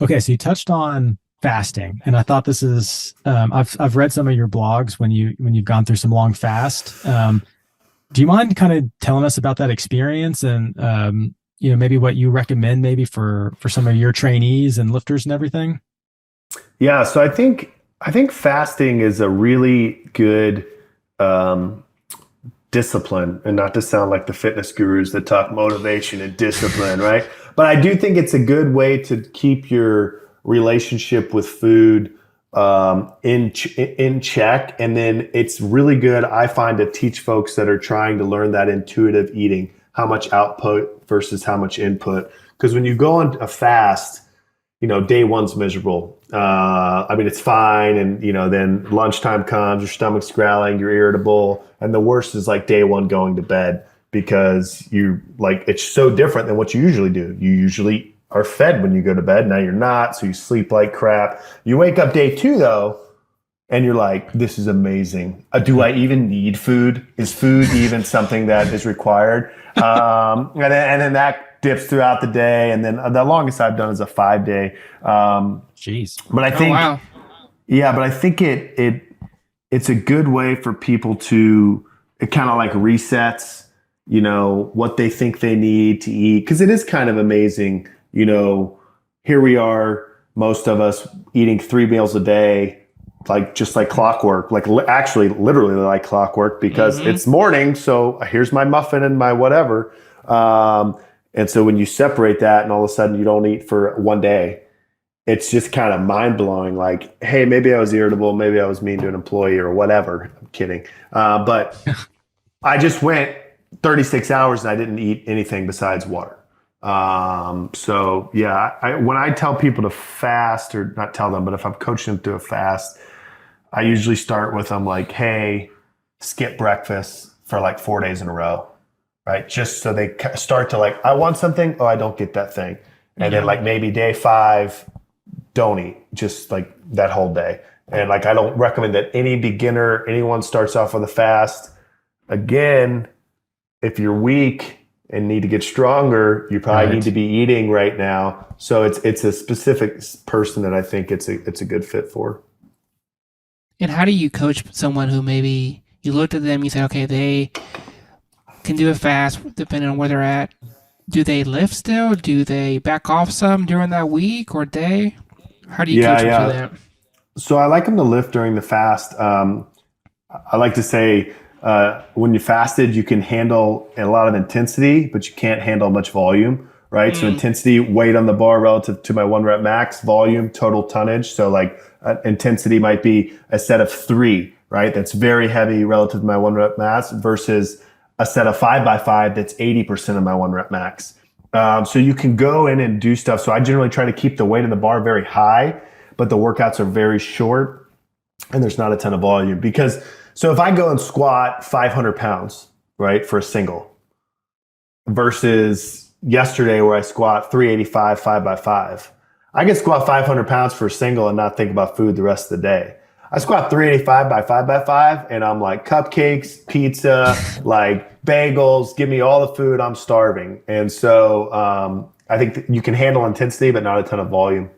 Okay, so you touched on fasting, and I thought this is I've read some of your blogs when you've gone through some long fast. Do you mind kind of telling us about that experience and maybe what you recommend maybe for some of your trainees and lifters and everything? Yeah, so I think fasting is a really good um, discipline, and not to sound like the fitness gurus that talk motivation and discipline, right? But I do think it's a good way to keep your relationship with food in check, and then it's really good, I find, to teach folks that are trying to learn that intuitive eating, how much output versus how much input. Because when you go on a fast, day one's miserable. I mean, it's fine. And, then lunchtime comes, your stomach's growling, you're irritable. And the worst is like day one going to bed because it's so different than what you usually do. You usually are fed when you go to bed. Now you're not. So you sleep like crap. You wake up day two, though, and you're like, this is amazing. Do I even need food? Is food even something that is required? And then that dips throughout the day. And then the longest I've done is a 5 day. Jeez. But I Oh think, wow. yeah, but I think it's a good way for people to, it kind of like resets, what they think they need to eat. Cause it is kind of amazing, here we are, most of us eating 3 meals a day, like just like clockwork, like actually literally like clockwork because Mm-hmm. it's morning. So here's my muffin and my whatever. And so when you separate that and all of a sudden you don't eat for one day, it's just kind of mind blowing. Like, hey, maybe I was irritable. Maybe I was mean to an employee or whatever. I'm kidding. But I just went 36 hours and I didn't eat anything besides water. So yeah, when I tell people to fast, or not tell them, but if I'm coaching them through a fast, I usually start with them like, hey, skip breakfast for like 4 days in a row, right? Just so they start to like, I want something. Oh, I don't get that thing. And then Mm-hmm. like maybe day five, don't eat just like that whole day. And like, I don't recommend that anyone starts off with a fast. Again, if you're weak and need to get stronger, you probably need to Right. be eating right now. So it's a specific person that I think it's a good fit for. And how do you coach someone who maybe you looked at them, you said, okay, they can do a fast depending on where they're at. Do they lift still? Do they back off some during that week or day? How do you Yeah, coach them through yeah. that? So I like them to lift during the fast. I like to say when you fasted, you can handle a lot of intensity, but you can't handle much volume, right? So Mm, intensity, weight on the bar relative to my 1 rep max, volume, total tonnage. So like intensity might be a set of three, right? That's very heavy relative to my 1 rep max versus a set of 5 by 5 that's 80% of my 1 rep max. So you can go in and do stuff. So I generally try to keep the weight of the bar very high, but the workouts are very short and there's not a ton of volume because so if I go and squat 500 pounds, right, for a single versus yesterday where I squat 385, 5 by 5, I can squat 500 pounds for a single and not think about food the rest of the day. I squat 385 by 5 by 5 and I'm like cupcakes, pizza, like bagels, give me all the food. I'm starving. And so I think you can handle intensity, but not a ton of volume.